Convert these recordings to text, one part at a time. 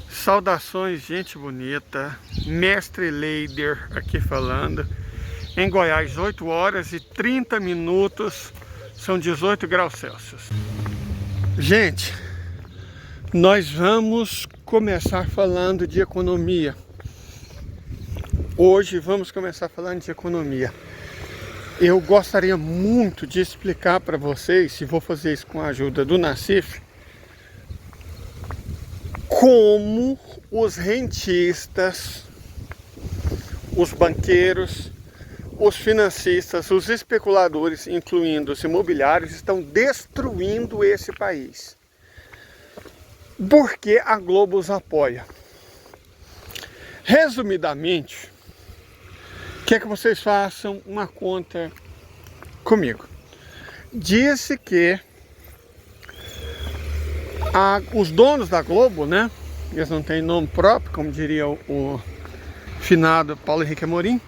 Saudações, gente bonita, Mestre Leider aqui falando. Em Goiás, 8 horas e 30 minutos, são 18 graus Celsius. Gente, nós vamos começar falando de economia. Hoje vamos começar falando de economia. Eu gostaria muito de explicar para vocês, e vou fazer isso com a ajuda do Nassif, como os rentistas, os banqueiros, os financistas, os especuladores, incluindo os imobiliários, estão destruindo esse país. Porque a Globo os apoia. Resumidamente, quer que vocês façam uma conta comigo. Disse que os donos da Globo, né? Eles não têm nome próprio, como diria o finado Paulo Henrique Amorim,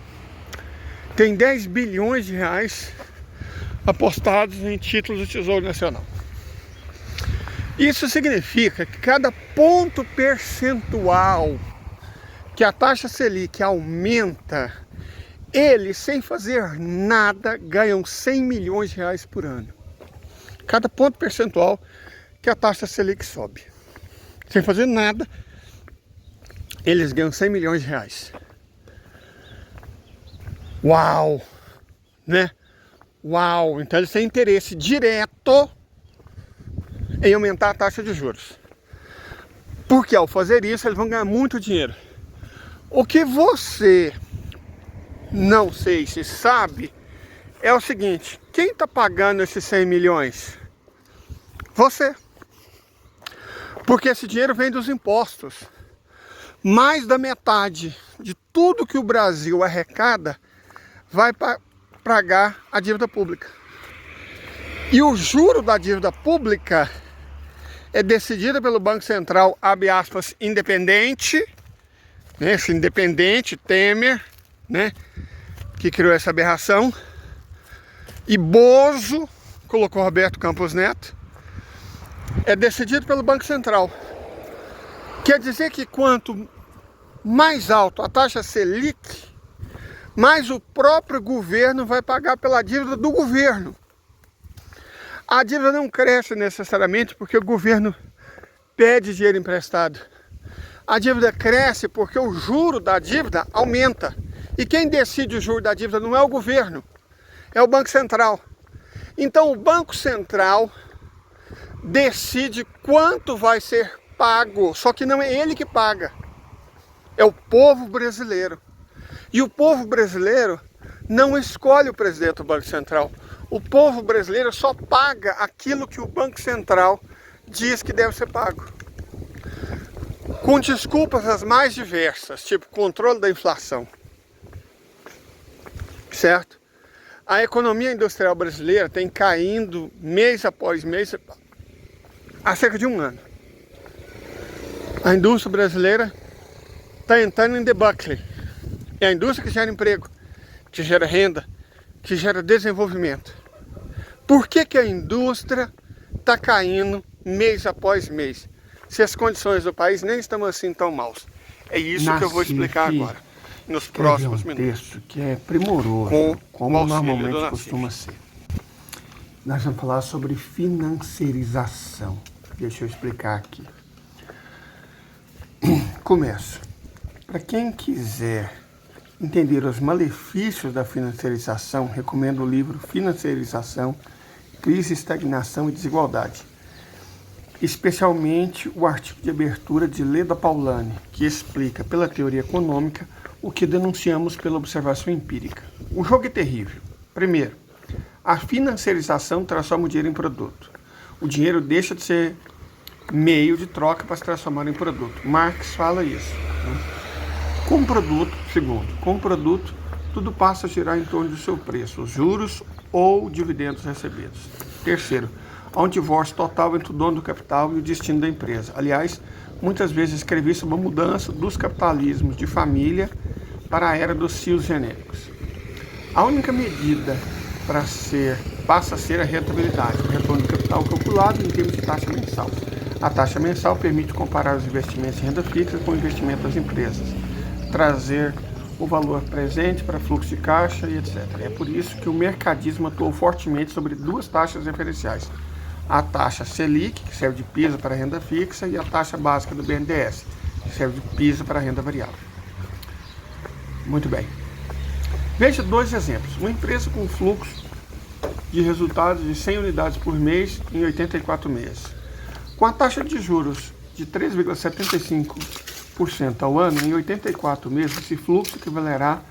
tem 10 bilhões de reais apostados em títulos do Tesouro Nacional. Isso significa que cada ponto percentual que a taxa Selic aumenta, eles, sem fazer nada, ganham 100 milhões de reais por ano. Cada ponto percentual que a taxa Selic sobe, sem fazer nada, eles ganham 100 milhões de reais. Uau! Né? Uau! Então eles têm interesse direto em aumentar a taxa de juros. Porque ao fazer isso, eles vão ganhar muito dinheiro. O que você, não sei se sabe, é o seguinte: quem está pagando esses 100 milhões? Você. Porque esse dinheiro vem dos impostos. Mais da metade de tudo que o Brasil arrecada vai pagar a dívida pública. E o juro da dívida pública é decidida pelo Banco Central, abre aspas, independente, né? Esse independente, Temer, né? Que criou essa aberração. E Bozo colocou Roberto Campos Neto. É decidido pelo Banco Central. Quer dizer que quanto mais alto a taxa Selic, mais o próprio governo vai pagar pela dívida do governo. A dívida não cresce necessariamente porque o governo pede dinheiro emprestado. A dívida cresce porque o juro da dívida aumenta. E quem decide o juro da dívida não é o governo, é o Banco Central. Então o Banco Central decide quanto vai ser pago, só que não é ele que paga, é o povo brasileiro. E o povo brasileiro não escolhe o presidente do Banco Central. O povo brasileiro só paga aquilo que o Banco Central diz que deve ser pago. Com desculpas as mais diversas, tipo controle da inflação. Certo? A economia industrial brasileira tem caindo mês após mês há cerca de um ano. A indústria brasileira está entrando em debacle. É a indústria que gera emprego, que gera renda, que gera desenvolvimento. Por que a indústria está caindo mês após mês, se as condições do país nem estão assim tão maus? É isso que eu vou explicar agora, nos próximos minutos. Texto que é primoroso, como normalmente costuma ser. Nós vamos falar sobre financiarização. Deixa eu explicar aqui. Começo. Para quem quiser entender os malefícios da financiarização, recomendo o livro Financiarização, Crise, Estagnação e Desigualdade. Especialmente o artigo de abertura de Leda Paulani, que explica pela teoria econômica o que denunciamos pela observação empírica. O jogo é terrível. Primeiro, a financiarização transforma o dinheiro em produto. O dinheiro deixa de ser meio de troca para se transformar em produto. Marx fala isso. Né? Com produto, segundo, com produto, tudo passa a girar em torno do seu preço, os juros ou dividendos recebidos. Terceiro, há um divórcio total entre o dono do capital e o destino da empresa. Aliás, muitas vezes escrevi sobre uma mudança dos capitalismos de família para a era dos fios genéricos. A única medida para ser passa a ser a rentabilidade, o retorno de capital calculado em termos de taxa mensal. A taxa mensal permite comparar os investimentos em renda fixa com o investimento das empresas, trazer o valor presente para fluxo de caixa e etc. É por isso que o mercadismo atuou fortemente sobre duas taxas referenciais. A taxa Selic, que serve de piso para a renda fixa, e a taxa básica do BNDES, que serve de piso para a renda variável. Muito bem. Veja dois exemplos. Uma empresa com fluxo de resultados de 100 unidades por mês em 84 meses. Com a taxa de juros de 3,75% ao ano, em 84 meses, esse fluxo equivalerá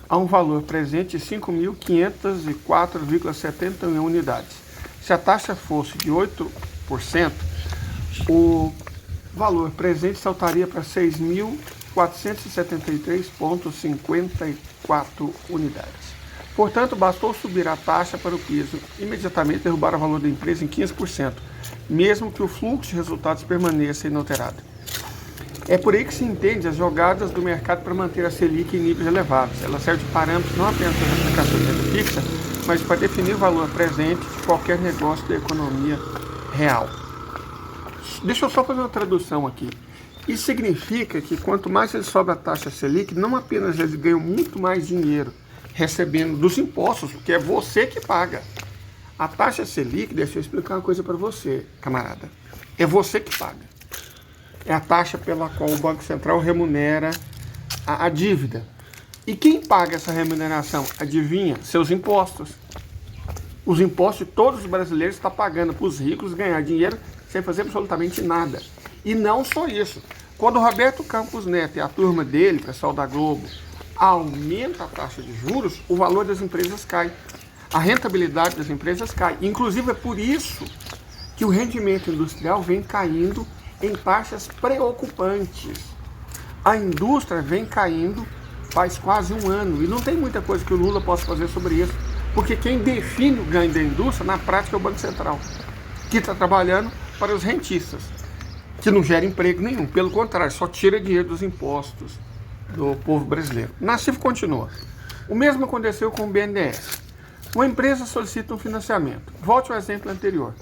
a um valor presente de 5.504,71 unidades. Se a taxa fosse de 8%, o valor presente saltaria para 6.473,54 unidades. Portanto, bastou subir a taxa para o piso, imediatamente derrubar o valor da empresa em 15%, mesmo que o fluxo de resultados permaneça inalterado. É por aí que se entende as jogadas do mercado para manter a Selic em níveis elevados. Ela serve de parâmetro não apenas para a aplicação de renda fixa, mas para definir o valor presente de qualquer negócio da economia real. Deixa eu só fazer uma tradução aqui. Isso significa que quanto mais ele sobe a taxa Selic, não apenas eles ganham muito mais dinheiro recebendo dos impostos, porque é você que paga. A taxa Selic, deixa eu explicar uma coisa para você, camarada. É você que paga. É a taxa pela qual o Banco Central remunera a dívida. E quem paga essa remuneração? Adivinha? Seus impostos. Os impostos de todos os brasileiros estão pagando para os ricos ganhar dinheiro sem fazer absolutamente nada. E não só isso. Quando o Roberto Campos Neto e a turma dele, pessoal da Globo, aumenta a taxa de juros, o valor das empresas cai. A rentabilidade das empresas cai. Inclusive é por isso que o rendimento industrial vem caindo em taxas preocupantes. A indústria vem caindo faz quase um ano e não tem muita coisa que o Lula possa fazer sobre isso, porque quem define o ganho da indústria, na prática, é o Banco Central, que está trabalhando para os rentistas, que não gera emprego nenhum, pelo contrário, só tira dinheiro dos impostos do povo brasileiro. Nassif continua. O mesmo aconteceu com o BNDES. Uma empresa solicita um financiamento. Volte ao exemplo anterior.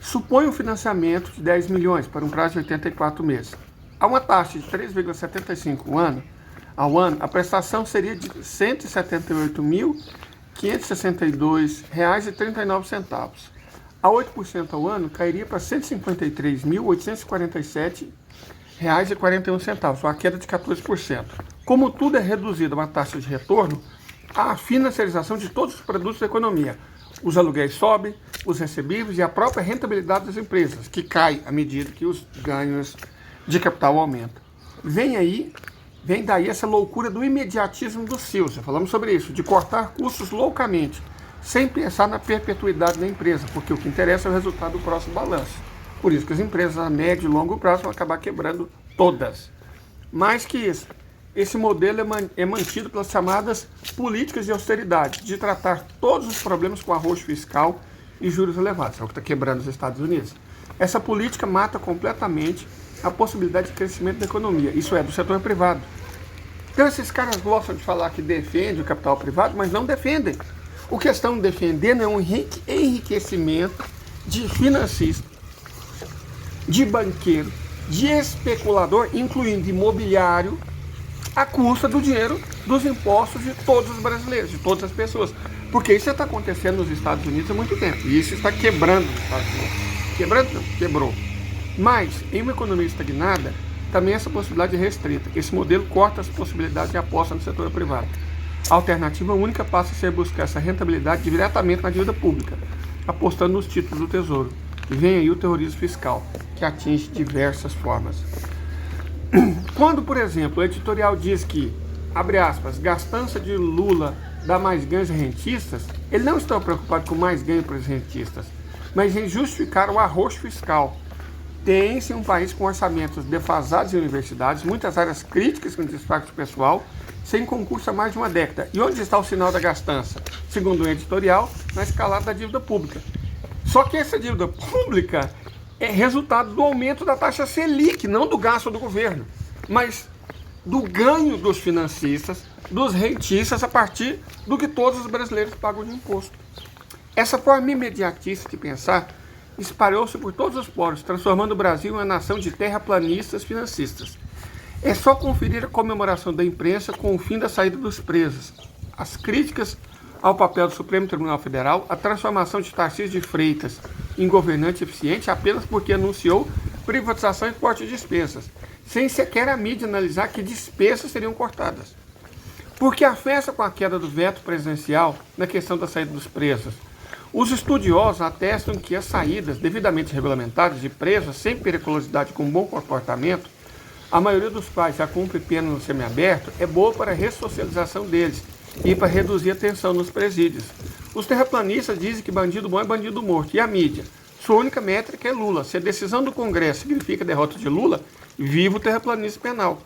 Supõe um financiamento de 10 milhões para um prazo de 84 meses. A uma taxa de 3,75 ao ano, a prestação seria de R$ 178.562,39. A 8% ao ano, cairia para R$ 153.847,41, uma queda de 14%. Como tudo é reduzido a uma taxa de retorno, há a financiarização de todos os produtos da economia. Os aluguéis sobem, os recebíveis e a própria rentabilidade das empresas, que cai à medida que os ganhos de capital aumentam. Vem daí essa loucura do imediatismo do CIL, já falamos sobre isso, de cortar custos loucamente, sem pensar na perpetuidade da empresa, porque o que interessa é o resultado do próximo balanço. Por isso que as empresas a médio e longo prazo vão acabar quebrando todas. Mais que isso, esse modelo é mantido pelas chamadas políticas de austeridade, de tratar todos os problemas com arroxo fiscal e juros elevados, é o que está quebrando os Estados Unidos. Essa política mata completamente a possibilidade de crescimento da economia, isso é, do setor privado. Então esses caras gostam de falar que defendem o capital privado, mas não defendem. O que estão defendendo é um enriquecimento de financista, de banqueiro, de especulador, incluindo imobiliário, à custa do dinheiro dos impostos de todos os brasileiros, de todas as pessoas. Porque isso está acontecendo nos Estados Unidos há muito tempo. E isso está quebrando os Estados Unidos. Quebrando não, quebrou. Mas, em uma economia estagnada, também essa possibilidade é restrita. Esse modelo corta as possibilidades de aposta no setor privado. A alternativa única passa a ser buscar essa rentabilidade diretamente na dívida pública, apostando nos títulos do Tesouro. E vem aí o terrorismo fiscal, que atinge diversas formas. Quando, por exemplo, o editorial diz que, abre aspas, gastança de Lula dá mais ganhos a rentistas, ele não está preocupado com mais ganho para os rentistas, mas em justificar o arroxo fiscal. Tem-se um país com orçamentos defasados em universidades, muitas áreas críticas com destaque pessoal, sem concurso há mais de uma década. E onde está o sinal da gastança? Segundo o editorial, na escalada da dívida pública. Só que essa dívida pública é resultado do aumento da taxa Selic, não do gasto do governo, mas do ganho dos financistas, dos rentistas, a partir do que todos os brasileiros pagam de imposto. Essa forma imediatista de pensar espalhou-se por todos os poros, transformando o Brasil em uma nação de terraplanistas financistas. É só conferir a comemoração da imprensa com o fim da saída dos presos, as críticas ao papel do Supremo Tribunal Federal, a transformação de Tarcísio de Freitas em governante eficiente apenas porque anunciou privatização e corte de despesas, sem sequer a mídia analisar que despesas seriam cortadas. Porque a festa com a queda do veto presidencial na questão da saída dos presos. Os estudiosos atestam que as saídas devidamente regulamentadas de presos sem periculosidade com bom comportamento, a maioria dos quais já cumpre pena no semiaberto, é boa para a ressocialização deles e para reduzir a tensão nos presídios. Os terraplanistas dizem que bandido bom é bandido morto. E a mídia? Sua única métrica é Lula. Se a decisão do Congresso significa a derrota de Lula, viva o terraplanismo penal.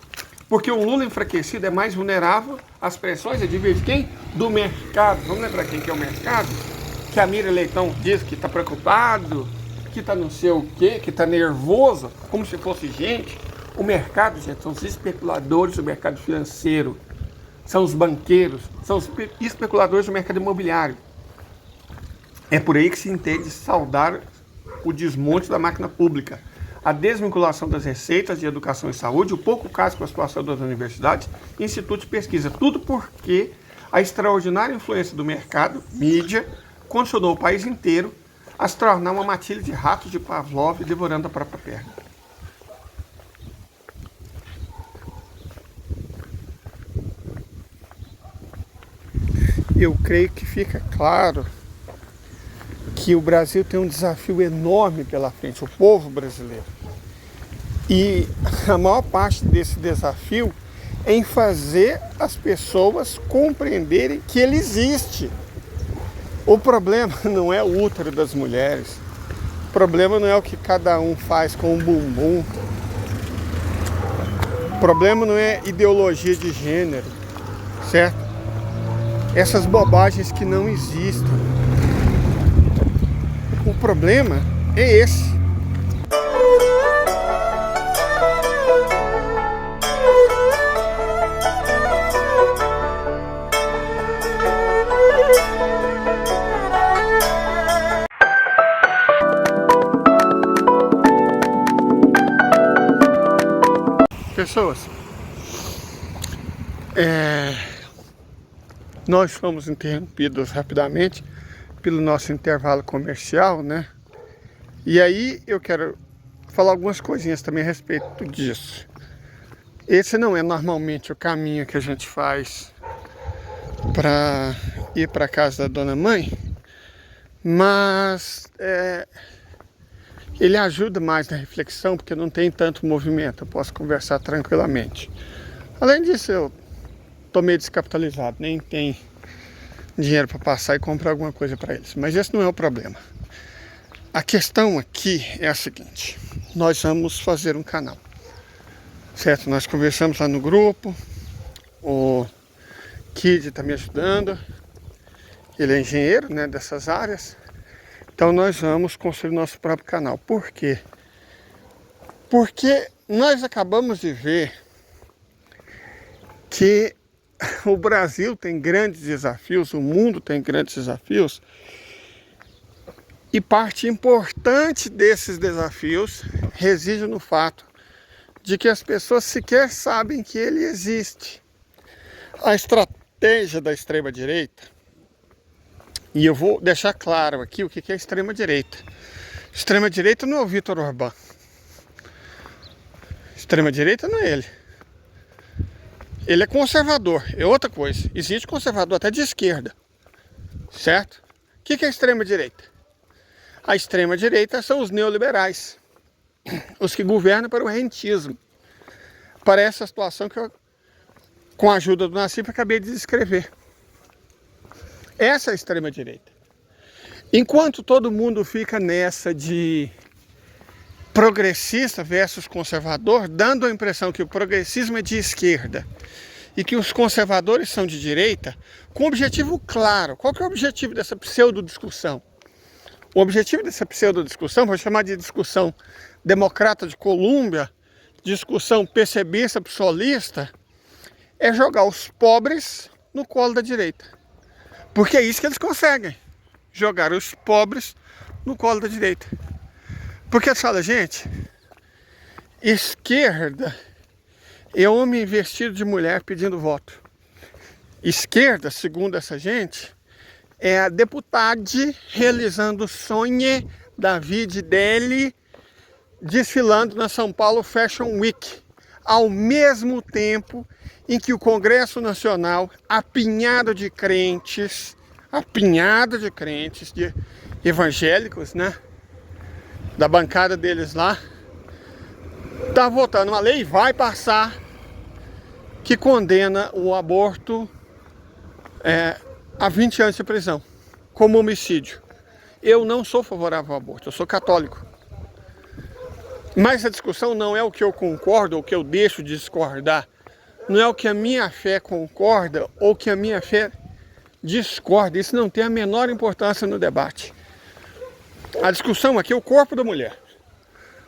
Porque o Lula enfraquecido é mais vulnerável às pressões, é de quem? Do mercado. Vamos lembrar quem que é o mercado? Que a Miriam Leitão diz que está preocupado, que está não sei o quê, que está nervoso, como se fosse gente. O mercado, gente, são os especuladores do mercado financeiro, são os banqueiros, são os especuladores do mercado imobiliário. É por aí que se entende saudar o desmonte da máquina pública, a desvinculação das receitas de educação e saúde, o pouco caso com a situação das universidades e institutos de pesquisa. Tudo porque a extraordinária influência do mercado, mídia, condicionou o país inteiro a se tornar uma matilha de ratos de Pavlov devorando a própria perna. Eu creio que fica claro que o Brasil tem um desafio enorme pela frente, o povo brasileiro. E a maior parte desse desafio é em fazer as pessoas compreenderem que ele existe. O problema não é o útero das mulheres, o problema não é o que cada um faz com o bumbum, o problema não é ideologia de gênero, certo? Essas bobagens que não existem. O problema é esse. Pessoas, nós fomos interrompidos rapidamente pelo nosso intervalo comercial, né? E aí eu quero falar algumas coisinhas também a respeito disso. Esse não é normalmente o caminho que a gente faz para ir para casa da dona mãe, mas ele ajuda mais na reflexão porque não tem tanto movimento, eu posso conversar tranquilamente. Além disso, eu tô meio descapitalizado, nem tem dinheiro para passar e comprar alguma coisa para eles. Mas esse não é o problema. A questão aqui é a seguinte: nós vamos fazer um canal, certo? Nós conversamos lá no grupo, o Kid está me ajudando, ele é engenheiro, né, dessas áreas. Então nós vamos construir nosso próprio canal. Por quê? Porque nós acabamos de ver que o Brasil tem grandes desafios, o mundo tem grandes desafios, e parte importante desses desafios reside no fato de que as pessoas sequer sabem que ele existe. A estratégia da extrema-direita, e eu vou deixar claro aqui o que é extrema-direita. Extrema-direita não é o Vítor Orbán. Extrema-direita não é ele. Ele é conservador, é outra coisa. Existe conservador até de esquerda, certo? O que é extrema-direita? A extrema-direita são os neoliberais, os que governam para o rentismo, para essa situação que eu, com a ajuda do Nassif, acabei de descrever. Essa é a extrema-direita. Enquanto todo mundo fica nessa de progressista versus conservador, dando a impressão que o progressismo é de esquerda e que os conservadores são de direita, com um objetivo claro. Qual que é o objetivo dessa pseudo-discussão? O objetivo dessa pseudo-discussão, vou chamar de discussão democrata de Colômbia, discussão PCBista, psolista, é jogar os pobres no colo da direita. Porque é isso que eles conseguem. jogaram os pobres no colo da direita. Porque eles falam, gente, esquerda é homem vestido de mulher pedindo voto. Esquerda, segundo essa gente, é a deputada realizando o sonho da vida dele, desfilando na São Paulo Fashion Week, ao mesmo tempo em que o Congresso Nacional, apinhado de crentes, de evangélicos, né, da bancada deles lá, está votando uma lei, vai passar, que condena o aborto a 20 anos de prisão, como homicídio. Eu não sou favorável ao aborto, eu sou católico. Mas a discussão não é o que eu concordo ou o que eu deixo de discordar. Não é o que a minha fé concorda ou o que a minha fé discorda. Isso não tem a menor importância no debate. A discussão aqui é o corpo da mulher.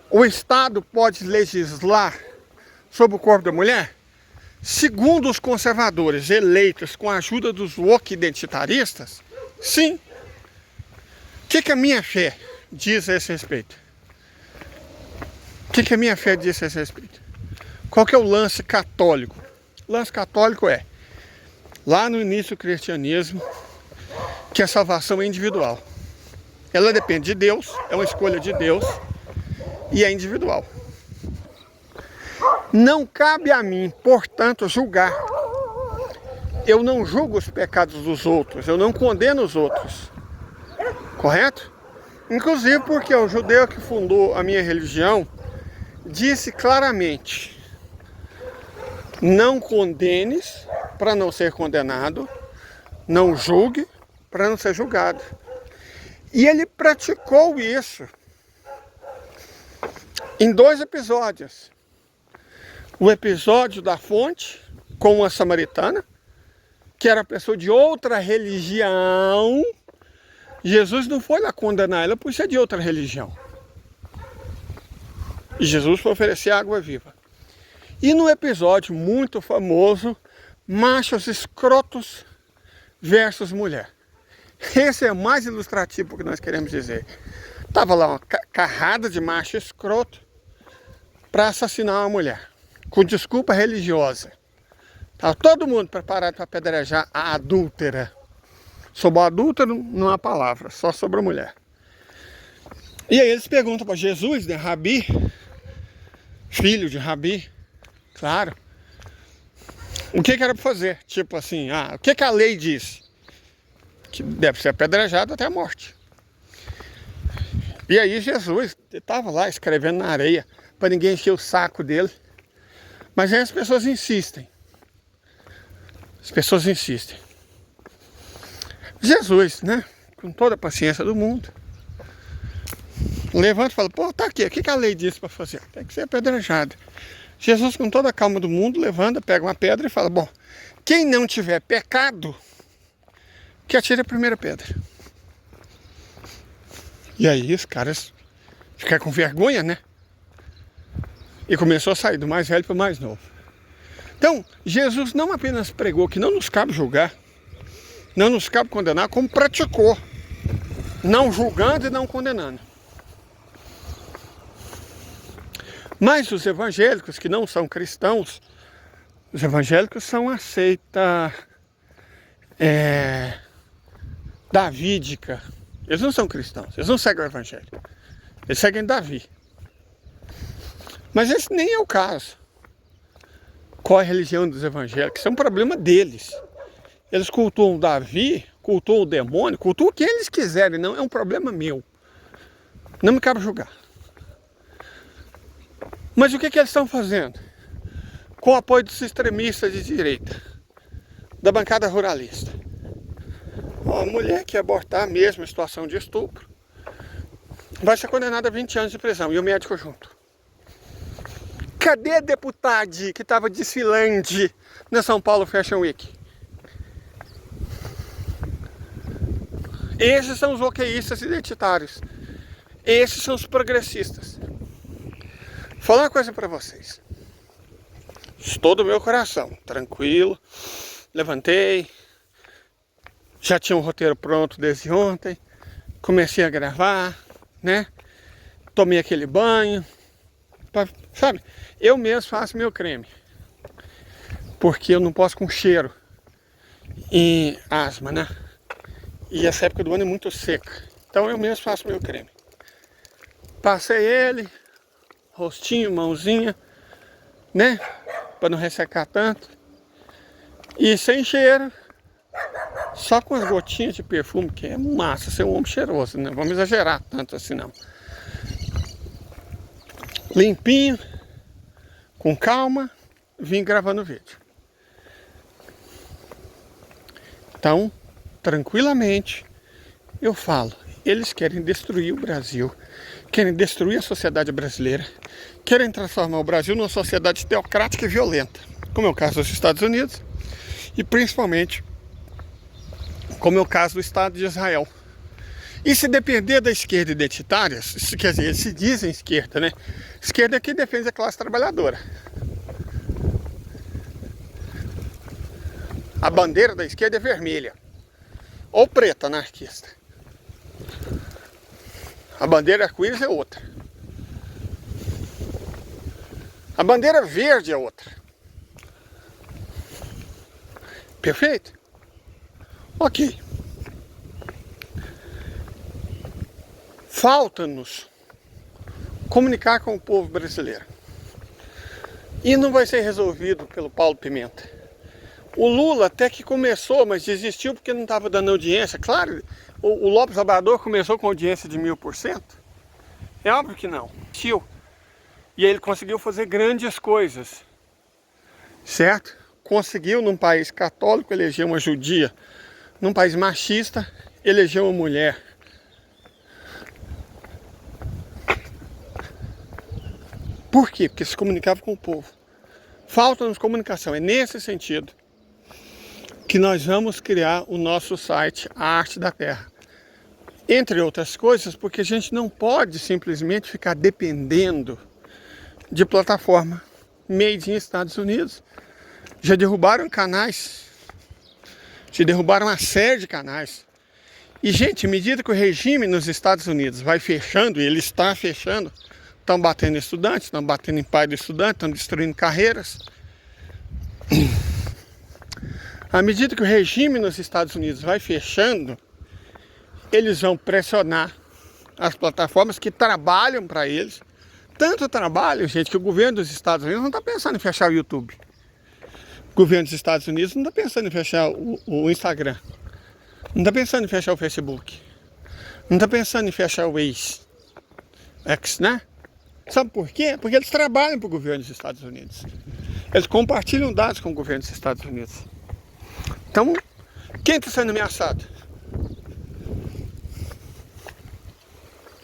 O Estado pode legislar sobre o corpo da mulher? Segundo os conservadores eleitos com a ajuda dos woke identitaristas, sim. O que a minha fé diz a esse respeito? O que a minha fé diz a esse respeito? Qual que é o lance católico? O lance católico é, lá no início do cristianismo, que a salvação é individual. Ela depende de Deus, é uma escolha de Deus e é individual. Não cabe a mim, portanto, julgar. Eu não julgo os pecados dos outros, eu não condeno os outros. Correto? Inclusive porque o judeu que fundou a minha religião disse claramente: não condenes para não ser condenado, não julgue para não ser julgado. E ele praticou isso em 2 episódios. O episódio da fonte com a samaritana, que era pessoa de outra religião. Jesus não foi lá condenar ela por ser de outra religião. E Jesus foi oferecer água viva. E no episódio muito famoso, machos escrotos versus mulher. Esse é o mais ilustrativo que nós queremos dizer. Tava lá uma carrada de macho escroto para assassinar uma mulher, com desculpa religiosa. Tava todo mundo preparado para apedrejar a adúltera. Sobre o adúltero não há palavra, só sobre a mulher. E aí eles perguntam para Jesus, né, Rabi, filho de Rabi, claro, o que era para fazer? Tipo assim, o que a lei diz? Que deve ser apedrejado até a morte. E aí Jesus estava lá escrevendo na areia para ninguém encher o saco dele. Mas aí as pessoas insistem. Jesus, né, com toda a paciência do mundo, levanta e fala, pô, tá aqui, o que a lei diz para fazer? Tem que ser apedrejado. Jesus, com toda a calma do mundo, levanta, pega uma pedra e fala, bom, quem não tiver pecado, que atire a primeira pedra. E aí os caras ficaram com vergonha, né? E começou a sair do mais velho para o mais novo. Então, Jesus não apenas pregou que não nos cabe julgar, não nos cabe condenar, como praticou, não julgando e não condenando. Mas os evangélicos que não são cristãos, os evangélicos são a seita davídica. Eles não são cristãos, eles não seguem o evangelho, eles seguem Davi. Mas esse nem é o caso. Qual é a religião dos evangélicos? Isso é um problema deles. Eles cultuam Davi, cultuam o demônio, cultuam o que eles quiserem, não é um problema meu. Não me cabe julgar. Mas o que eles estão fazendo? Com o apoio dos extremistas de direita, da bancada ruralista. A mulher que abortar mesmo em situação de estupro vai ser condenada a 20 anos de prisão e o médico junto. Cadê a deputada que estava desfilando na São Paulo Fashion Week? Esses são os wokeístas identitários. Esses são os progressistas. Vou falar uma coisa para vocês. Estou do meu coração, tranquilo. Levantei. Já tinha um roteiro pronto desde ontem. comecei a gravar, né? Tomei aquele banho, sabe? Eu mesmo faço meu creme, porque eu não posso com cheiro e asma, né? E essa época do ano é muito seca, então eu mesmo faço meu creme. Passei ele, rostinho, mãozinha, né? Para não ressecar tanto. E sem cheiro, só com as gotinhas de perfume, que é massa ser um homem cheiroso, né? Vamos exagerar tanto assim não. Limpinho, com calma, vim gravando o vídeo. Então, tranquilamente, eu falo, eles querem destruir o Brasil, querem destruir a sociedade brasileira, querem transformar o Brasil numa sociedade teocrática e violenta, como é o caso dos Estados Unidos, e principalmente, como é o caso do Estado de Israel. E se depender da esquerda identitária, quer dizer, eles se dizem esquerda, né? Esquerda é que defende a classe trabalhadora. A bandeira da esquerda é vermelha, ou preta, anarquista. A bandeira arco-íris é outra. A bandeira verde é outra. Perfeito? Ok. Falta-nos comunicar com o povo brasileiro. E não vai ser resolvido pelo Paulo Pimenta. O Lula até que começou, mas desistiu porque não estava dando audiência. Claro, o Lopes Obrador começou com audiência de 1000%. É óbvio que não. E aí ele conseguiu fazer grandes coisas. Certo? Conseguiu, num país católico, eleger uma judia. Num país machista, eleger uma mulher. Por quê? Porque se comunicava com o povo. Falta-nos comunicação. É nesse sentido que nós vamos criar o nosso site, A Arte da Terra. Entre outras coisas, porque a gente não pode simplesmente ficar dependendo de plataforma made in Estados Unidos. Já derrubaram canais, já derrubaram uma série de canais. E, gente, à medida que o regime nos Estados Unidos vai fechando, e ele está fechando, estão batendo em estudantes, estão batendo em pai do estudante, estão destruindo carreiras. À medida que o regime nos Estados Unidos vai fechando, eles vão pressionar as plataformas que trabalham para eles. Tanto trabalho, gente, que o governo dos Estados Unidos não está pensando em fechar o YouTube. O governo dos Estados Unidos não está pensando em fechar o Instagram. Não está pensando em fechar o Facebook. Não está pensando em fechar o Waze. X, né? Sabe por quê? Porque eles trabalham para o governo dos Estados Unidos. Eles compartilham dados com o governo dos Estados Unidos. Então, quem está sendo ameaçado?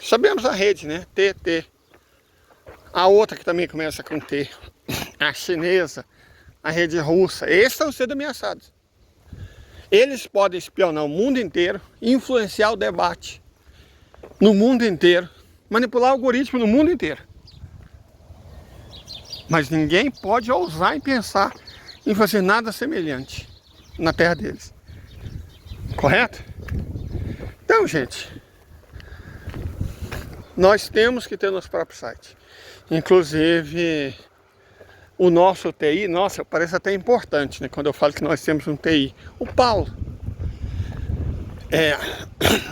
Sabemos a rede, né? TT. A outra que também começa com T. A chinesa. A rede russa. Esses estão sendo ameaçados. Eles podem espionar o mundo inteiro, influenciar o debate no mundo inteiro, manipular o algoritmo no mundo inteiro. Mas ninguém pode ousar em pensar em fazer nada semelhante na terra deles. Correto? Então, gente, nós temos que ter nosso próprio site. Inclusive, o nosso TI, nossa, parece até importante, né? Quando eu falo que nós temos um TI. O Paulo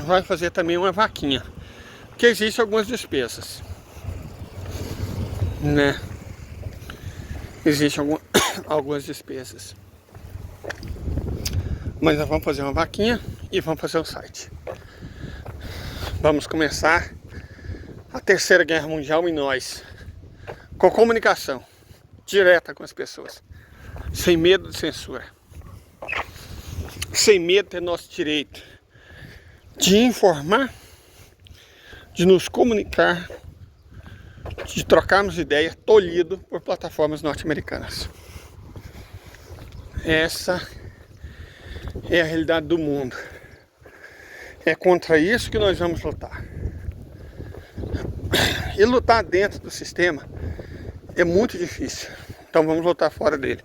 vai fazer também uma vaquinha, porque existem algumas despesas, né? Existem algumas despesas. Mas nós vamos fazer uma vaquinha e vamos fazer um site. Vamos começar a Terceira Guerra Mundial em nós, com comunicação direta com as pessoas, sem medo de censura, sem medo de ter nosso direito de informar, de nos comunicar, de trocarmos ideias tolhido por plataformas norte-americanas. Essa é a realidade do mundo. É contra isso que nós vamos lutar. E lutar dentro do sistema é muito difícil. Então vamos lutar fora dele,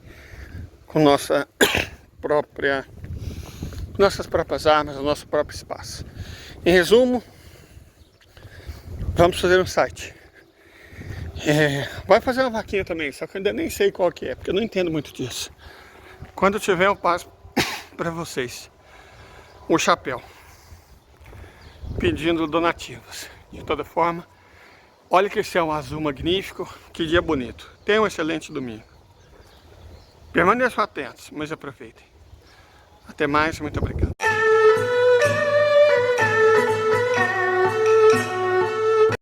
com nossas próprias armas, o nosso próprio espaço. Em resumo, Vamos fazer um site. Vai fazer uma vaquinha também, só que eu ainda nem sei qual que é, porque eu não entendo muito disso. Quando eu tiver, eu passo para vocês o chapéu, pedindo donativos. De toda forma, olha que céu azul magnífico, que dia bonito. Tenha um excelente domingo. Permaneçam atentos, mas aproveitem. Até mais, muito obrigado.